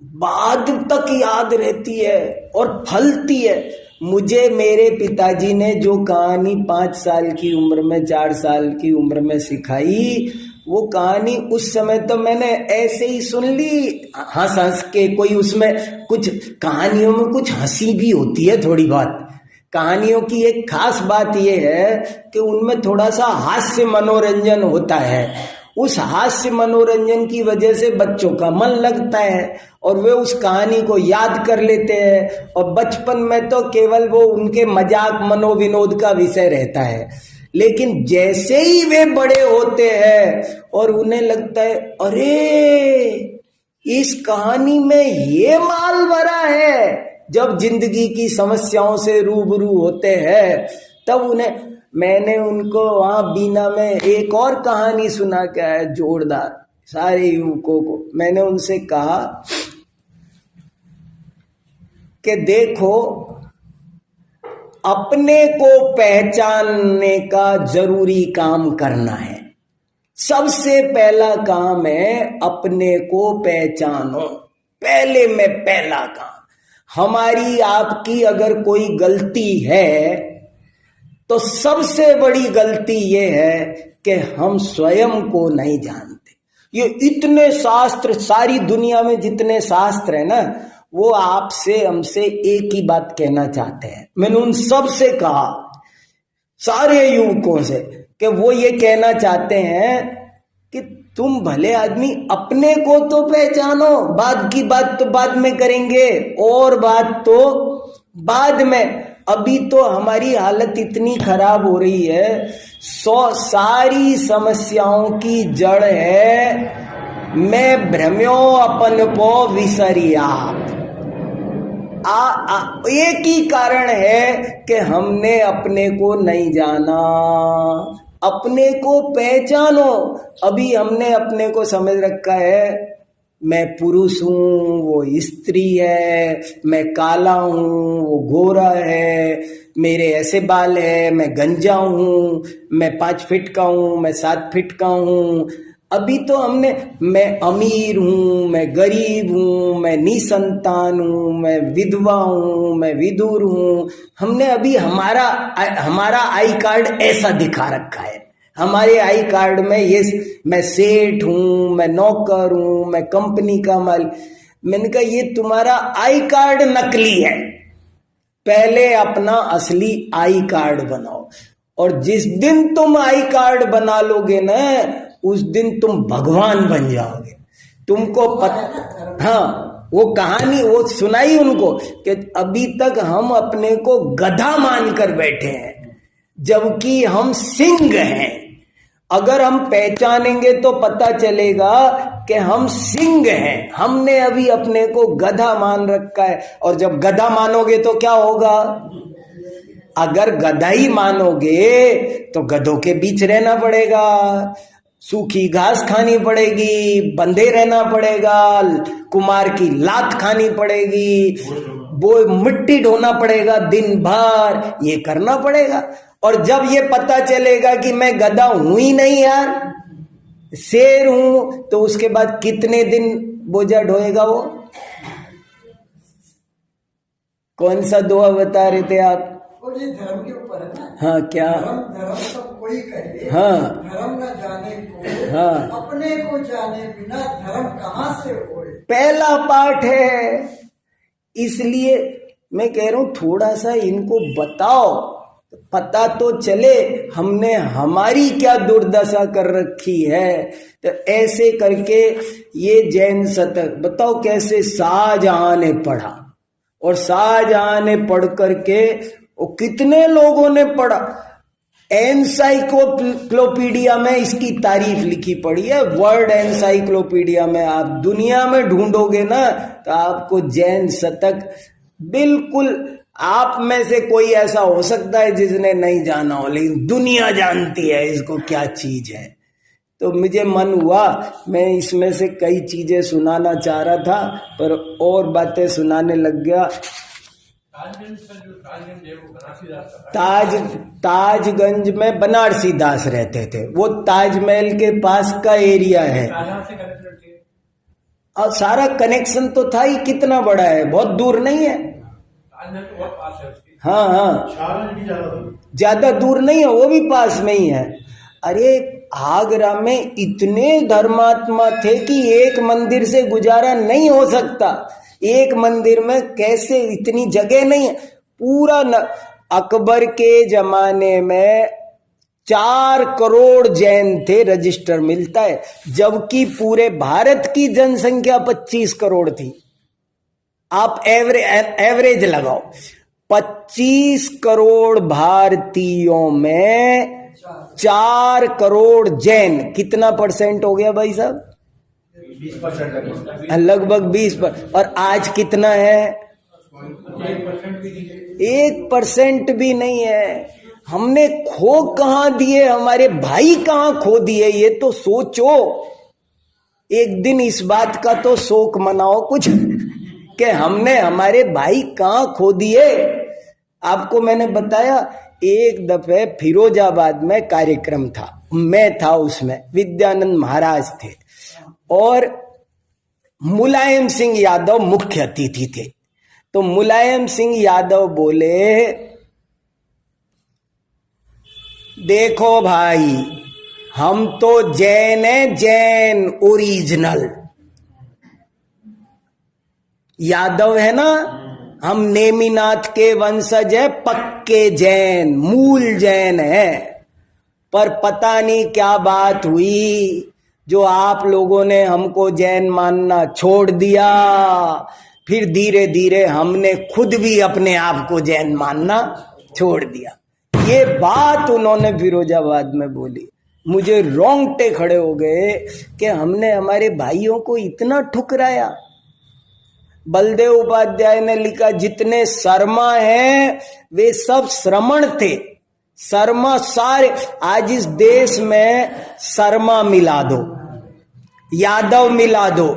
बाद तक याद रहती है और फलती है। मुझे मेरे पिताजी ने जो कहानी 5 साल की उम्र में, 4 साल की उम्र में सिखाई, वो कहानी उस समय तो मैंने ऐसे ही सुन ली, हंस हंस के। कोई उसमें कुछ, कहानियों में कुछ हंसी भी होती है थोड़ी बात। कहानियों की एक खास बात ये है कि उनमें थोड़ा सा हास्य मनोरंजन होता है। उस हास्य मनोरंजन की वजह से बच्चों का मन लगता है और वे उस कहानी को याद कर लेते हैं। और बचपन में तो केवल वो उनके मजाक मनोविनोद का विषय रहता है। लेकिन जैसे ही वे बड़े होते हैं और उन्हें लगता है, अरे इस कहानी में ये माल भरा है, जब जिंदगी की समस्याओं से रूबरू होते हैं तब उन्हें, मैंने उनको वहां बीना में एक और कहानी सुना के आया जोरदार सारे युवकों को। मैंने उनसे कहा कि देखो, अपने को पहचानने का जरूरी काम करना है। सबसे पहला काम है अपने को पहचानो। पहले में पहला काम। हमारी आपकी अगर कोई गलती है तो सबसे बड़ी गलती ये है कि हम स्वयं को नहीं जानते। ये इतने शास्त्र, सारी दुनिया में जितने शास्त्र है ना, वो आपसे हमसे एक ही बात कहना चाहते हैं। मैंने उन सब से कहा, सारे युवकों से, कि वो ये कहना चाहते हैं कि तुम भले आदमी अपने को तो पहचानो। बाद की बात तो बाद में करेंगे और बात तो बाद में। अभी तो हमारी हालत इतनी खराब हो रही है, सारी समस्याओं की जड़ है मैं भ्रम्यो अपन को विसरिया। एक ही कारण है कि हमने अपने को नहीं जाना। अपने को पहचानो। अभी हमने अपने को समझ रखा है मैं पुरुष हूं, वो स्त्री है, मैं काला हूं, वो गोरा है, मेरे ऐसे बाल है, मैं गंजा हूं, मैं 5 फीट का हूं, मैं 7 फीट का हूं। अभी तो हमने, मैं अमीर हूं, मैं गरीब हूं, मैं निसंतान हूं, मैं विधवा हूं, मैं विधुर हूं। हमने अभी हमारा आई कार्ड ऐसा दिखा रखा है। हमारे आई कार्ड में ये, मैं सेठ हूं, मैं नौकर हूं, मैं कंपनी का मालिक। मैंने कहा ये तुम्हारा आई कार्ड नकली है। पहले अपना असली आई कार्ड बनाओ। और जिस दिन तुम आई कार्ड बना लोगे ना, उस दिन तुम भगवान बन जाओगे। तुमको हाँ, वो कहानी वो सुनाई उनको कि अभी तक हम अपने को गधा मानकर बैठे हैं। जबकि हम सिंह हैं। अगर हम पहचानेंगे तो पता चलेगा कि हम सिंह हैं। हमने अभी अपने को गधा मान रखा है, और जब गधा मानोगे तो क्या होगा? अगर गधा ही मानोगे तो गधों के बीच रहना पड़ेगा, सूखी घास खानी पड़ेगी, बंधे रहना पड़ेगा, कुमार की लात खानी पड़ेगी, वो मिट्टी ढोना पड़ेगा दिन भर, ये करना पड़ेगा। और जब ये पता चलेगा कि मैं गधा हूं ही नहीं यार, शेर हूं, तो उसके बाद कितने दिन बोझा ढोएगा वो? कौन सा दुआ बता रहे थे आप?
और ये धर्म के ऊपर है ना।
हाँ, क्या?
धर्म सब कोई करे,
हाँ,
धर्म न जाने को,
हाँ,
अपने को जाने बिना धर्म कहाँ से होए।
पहला पाठ है। इसलिए मैं कह रहा हूं थोड़ा सा इनको बताओ, पता तो चले हमने हमारी क्या दुर्दशा कर रखी है। तो ऐसे करके ये जैन शतक बताओ कैसे शाहजहां ने पढ़ा, और शाहजहां ने पढ़ करके और कितने लोगों ने पढ़ा। एनसाइक्लोपीडिया में इसकी तारीफ लिखी पड़ी है। वर्ल्ड एनसाइक्लोपीडिया में आप दुनिया में ढूंढोगे ना तो आपको जैन शतक बिल्कुल, आप में से कोई ऐसा हो सकता है जिसने नहीं जाना हो, लेकिन दुनिया जानती है इसको क्या चीज है। तो मुझे मन हुआ, मैं इसमें से कई चीजें सुनाना चाह रहा था पर और बातें सुनाने लग गया। ताजगंज में बनारसी दास रहते थे, वो ताजमहल के पास का एरिया है। और सारा कनेक्शन तो था ही, कितना बड़ा है, बहुत दूर नहीं है। हाँ हाँ, ज्यादा दूर नहीं है, वो भी पास में ही है। अरे आगरा में इतने धर्मात्मा थे कि एक मंदिर से गुजारा नहीं हो सकता। एक मंदिर में कैसे, इतनी जगह नहीं है। पूरा अकबर के जमाने में 4 करोड़ जैन थे, रजिस्टर मिलता है, जबकि पूरे भारत की जनसंख्या 25 करोड़ थी। आप एवरेज लगाओ, 25 करोड़ भारतीयों में 4 करोड़ जैन, कितना परसेंट हो गया भाई साहब? 20%, लगभग 20%। और आज कितना है? 1% भी नहीं है। हमने खो कहां दिए, हमारे भाई कहां खो दिए, ये तो सोचो। एक दिन इस बात का तो शोक मनाओ कुछ कि हमने हमारे भाई कहां खो दिए। आपको मैंने बताया, एक दफे फिरोजाबाद में कार्यक्रम था, मैं था उसमें, विद्यानंद महाराज थे और मुलायम सिंह यादव मुख्य अतिथि थे। तो मुलायम सिंह यादव बोले, देखो भाई, हम तो जैन हैं, जैन ओरिजिनल यादव है ना, हम नेमिनाथ के वंशज है, पक्के जैन, मूल जैन है। पर पता नहीं क्या बात हुई, जो आप लोगों ने हमको जैन मानना छोड़ दिया, फिर धीरे धीरे हमने खुद भी अपने आप को जैन मानना छोड़ दिया। ये बात उन्होंने फिरोजाबाद में बोली। मुझे रोंगटे खड़े हो गए कि हमने हमारे भाइयों को इतना ठुकराया। बलदेव उपाध्याय ने लिखा, जितने शर्मा हैं वे सब श्रमण थे। शर्मा सारे, आज इस देश में शर्मा मिला दो, यादव मिला दो,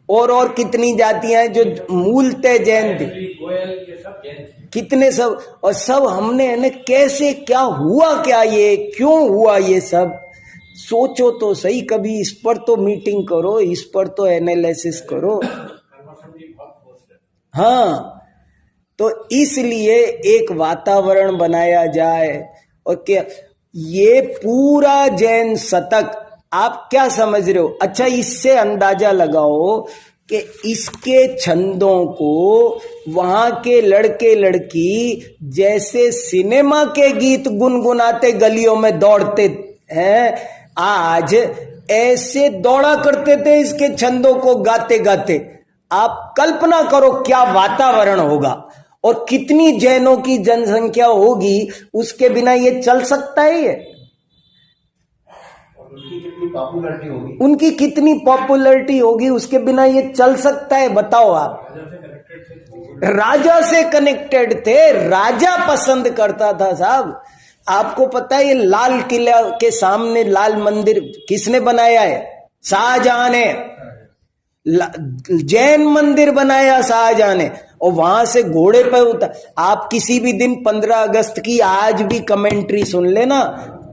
और कितनी जातियां हैं जो मूलतः जैन थी, कितने सब, और सब हमने न कैसे, क्या हुआ, क्या ये क्यों हुआ, ये सब सोचो तो सही। कभी इस पर तो मीटिंग करो, इस पर तो एनालिसिस करो। हाँ, तो इसलिए एक वातावरण बनाया जाए। और क्या ये पूरा जैन शतक आप क्या समझ रहे हो? अच्छा, इससे अंदाजा लगाओ कि इसके छंदों को वहां के लड़के लड़की जैसे सिनेमा के गीत गुनगुनाते गलियों में दौड़ते हैं, आज ऐसे दौड़ा करते थे इसके छंदों को गाते गाते। आप कल्पना करो क्या वातावरण होगा। और कितनी जैनों की जनसंख्या होगी, उसके बिना ये चल सकता है? ये उनकी कितनी पॉपुलैरिटी होगी, उसके बिना ये चल सकता है? बताओ आप। राजा से कनेक्टेड थे, राजा पसंद करता था साहब। आपको पता है ये लाल किला के सामने लाल मंदिर किसने बनाया है? शाहजहां ने। जैन मंदिर बनाया शाहजहां ने, और वहां से घोड़े पर उतर। आप किसी भी दिन 15 अगस्त की आज भी कमेंट्री सुन लेना।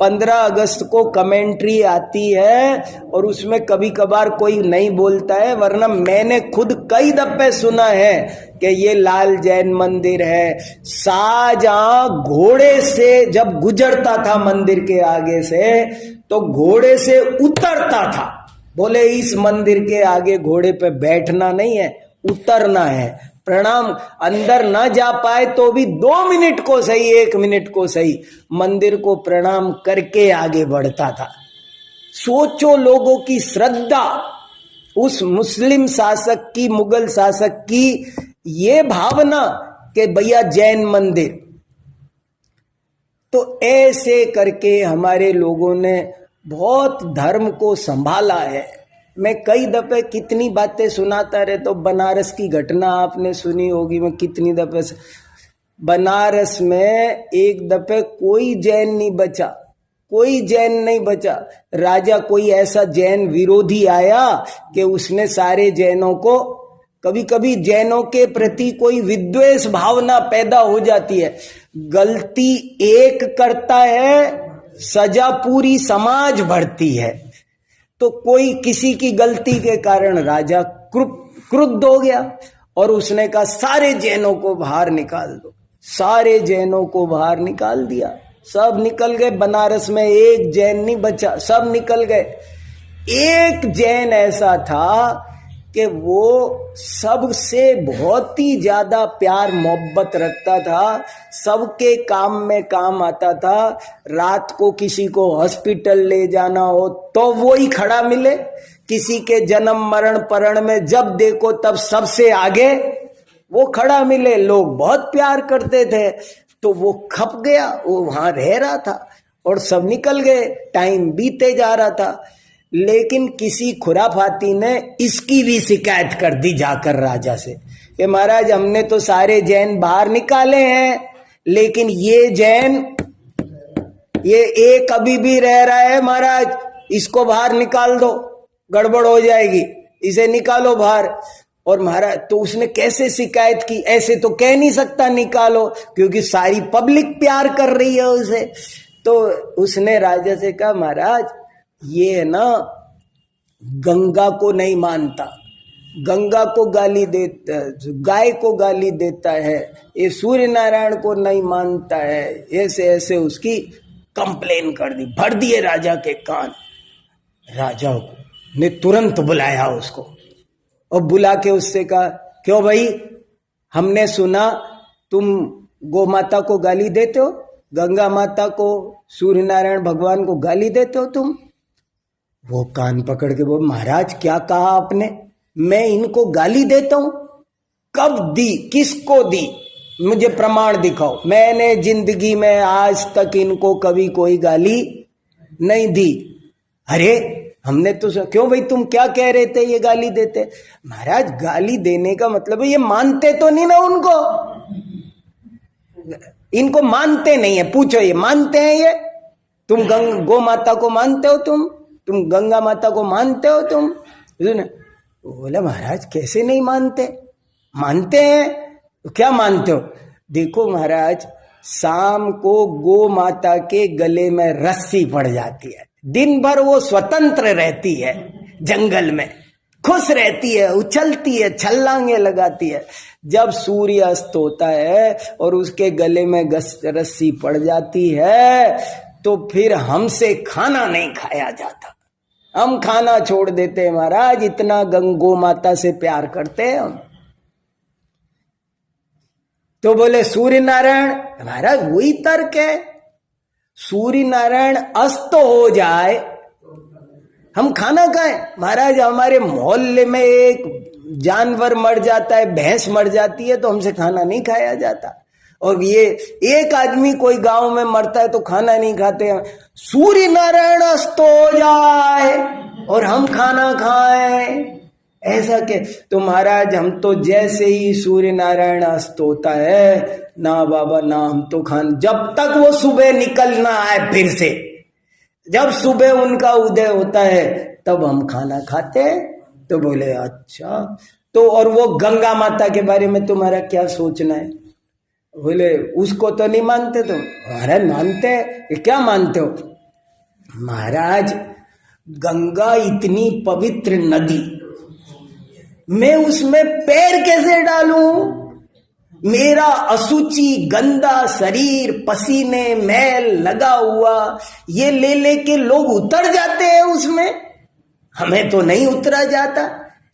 15 अगस्त को कमेंट्री आती है और उसमें कभी कभार कोई नहीं बोलता है, वरना मैंने खुद कई दफे सुना है कि ये लाल जैन मंदिर है। शाहजहां घोड़े से जब गुजरता था मंदिर के आगे से, तो घोड़े से उतरता था। बोले इस मंदिर के आगे घोड़े पे बैठना नहीं है, उतरना है। प्रणाम, अंदर ना जा पाए तो भी 2 मिनट को सही, 1 मिनट को सही, मंदिर को प्रणाम करके आगे बढ़ता था। सोचो लोगों की श्रद्धा, उस मुस्लिम शासक की, मुगल शासक की ये भावना कि भैया जैन मंदिर। तो ऐसे करके हमारे लोगों ने बहुत धर्म को संभाला है। मैं कई दफे कितनी बातें सुनाता रहे, तो बनारस की घटना आपने सुनी होगी। मैं कितनी दफे बनारस में एक दफे कोई जैन नहीं बचा, कोई जैन नहीं बचा। राजा कोई ऐसा जैन विरोधी आया कि उसने सारे जैनों को, कभी कभी जैनों के प्रति कोई विद्वेष भावना पैदा हो जाती है। गलती एक करता है, सजा पूरी समाज भरती है। तो कोई किसी की गलती के कारण राजा क्रुद्ध हो गया और उसने कहा सारे जैनों को बाहर निकाल दो। सारे जैनों को बाहर निकाल दिया, सब निकल गए। बनारस में एक जैन नहीं बचा, सब निकल गए। एक जैन ऐसा था कि वो सबसे बहुत ही ज्यादा प्यार मोहब्बत रखता था, सबके काम में काम आता था। रात को किसी को हॉस्पिटल ले जाना हो तो वो ही खड़ा मिले, किसी के जन्म मरण परण में जब देखो तब सबसे आगे वो खड़ा मिले। लोग बहुत प्यार करते थे। तो वो खप गया, वो वहां रह रहा था और सब निकल गए, टाइम बीते जा रहा था। लेकिन किसी खुराफाती ने इसकी भी शिकायत कर दी जाकर राजा से कि महाराज हमने तो सारे जैन बाहर निकाले हैं, लेकिन ये जैन, ये एक अभी भी रह रहा है महाराज, इसको बाहर निकाल दो, गड़बड़ हो जाएगी, इसे निकालो बाहर। और महाराज तो उसने कैसे शिकायत की? ऐसे तो कह नहीं सकता निकालो, क्योंकि सारी पब्लिक प्यार कर रही है उसे। तो उसने राजा से कहा महाराज ये है ना, गंगा को नहीं मानता, गंगा को गाली देता, गाय को गाली देता है, ये सूर्य नारायण को नहीं मानता है। ऐसे ऐसे उसकी कंप्लेन कर दी, भर दिए राजा के कान। राजा ने तुरंत बुलाया उसको और बुला के उससे कहा क्यों भाई, हमने सुना तुम गौ माता को गाली देते हो, गंगा माता को, सूर्य नारायण भगवान को गाली देते हो तुम। वो कान पकड़ के बोल महाराज क्या कहा आपने? मैं इनको गाली देता हूं? कब दी, किसको दी? मुझे प्रमाण दिखाओ। मैंने जिंदगी में आज तक इनको कभी कोई गाली नहीं दी। अरे हमने तो क्यों भाई तुम क्या कह रहे थे ये गाली देते? महाराज गाली देने का मतलब है ये मानते तो नहीं ना उनको, इनको मानते नहीं है। पूछो ये मानते हैं? ये तुम गौ माता को मानते हो? तुम गंगा माता को मानते हो? तुम बोले महाराज कैसे नहीं मानते? मानते हैं। तो क्या मानते हो? देखो महाराज, शाम को गौ माता के गले में रस्सी पड़ जाती है, दिन भर वो स्वतंत्र रहती है, जंगल में खुश रहती है, उछलती है, छलांगे लगाती है। जब सूर्य अस्त होता है और उसके गले में रस्सी पड़ जाती है तो फिर हमसे खाना नहीं खाया जाता, हम खाना छोड़ देते हैं महाराज, इतना गौ माता से प्यार करते हैं हम। तो बोले सूर्य नारायण, महाराज वही तर्क है, सूर्य नारायण अस्त हो जाए, हम खाना खाएं। महाराज हमारे मोहल्ले में एक जानवर मर जाता है, भैंस मर जाती है तो हमसे खाना नहीं खाया जाता। और ये एक आदमी कोई गांव में मरता है तो खाना नहीं खाते हैं। सूर्य नारायण अस्त हो जाए और हम खाना खाएं, ऐसा के? तो महाराज हम तो जैसे ही सूर्य नारायण अस्त होता है ना बाबा ना, हम तो खाना, जब तक वो सुबह निकलना आए फिर से, जब सुबह उनका उदय होता है तब हम खाना खाते हैं। तो बोले अच्छा, तो और वो गंगा माता के बारे में तुम्हारा क्या सोचना है? बोले उसको तो नहीं मानते तुम। अरे मानते हैं। क्या मानते हो? महाराज गंगा इतनी पवित्र नदी, मैं उसमें पैर कैसे डालूं? मेरा अशुचि गंदा शरीर, पसीने मैल लगा हुआ, ये ले लेके लोग उतर जाते हैं उसमें, हमें तो नहीं उतरा जाता।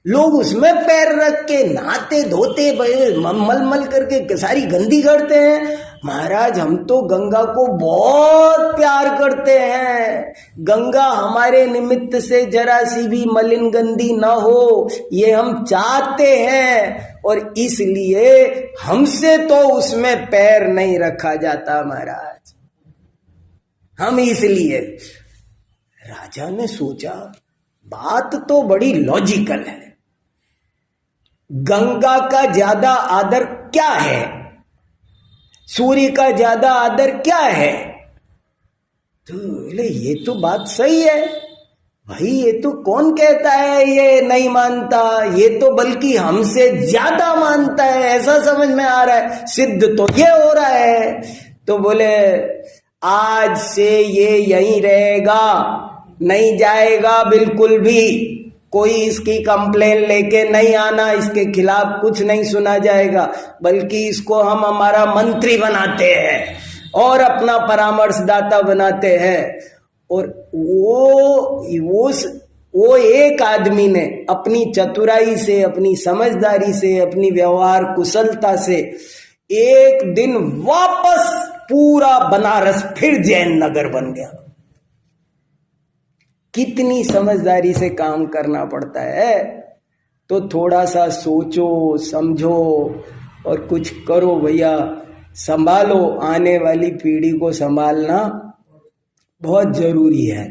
लोग उसमें पैर रख के नहाते धोते मल मल करके सारी गंदी करते हैं। महाराज हम तो गंगा को बहुत प्यार करते हैं। गंगा हमारे निमित्त से जरा सी भी मलिन गंदी ना हो, ये हम चाहते हैं, और इसलिए हमसे तो उसमें पैर नहीं रखा जाता महाराज। हम इसलिए, राजा ने सोचा बात तो बड़ी लॉजिकल है, गंगा का ज्यादा आदर क्या है, सूर्य का ज्यादा आदर क्या है? तो ये तो बात सही है भाई, ये तो कौन कहता है ये नहीं मानता, ये तो बल्कि हमसे ज्यादा मानता है, ऐसा समझ में आ रहा है, सिद्ध तो ये हो रहा है। तो बोले आज से ये यहीं रहेगा, नहीं जाएगा बिल्कुल भी, कोई इसकी कंप्लेन लेके नहीं आना, इसके खिलाफ कुछ नहीं सुना जाएगा, बल्कि इसको हम हमारा मंत्री बनाते हैं और अपना परामर्शदाता बनाते हैं। और वो एक आदमी ने अपनी चतुराई से, अपनी समझदारी से, अपनी व्यवहार कुशलता से एक दिन वापस पूरा बनारस फिर जैन नगर बन गया। कितनी समझदारी से काम करना पड़ता है। तो थोड़ा सा सोचो समझो और कुछ करो भैया, संभालो, आने वाली पीढ़ी को संभालना बहुत जरूरी है।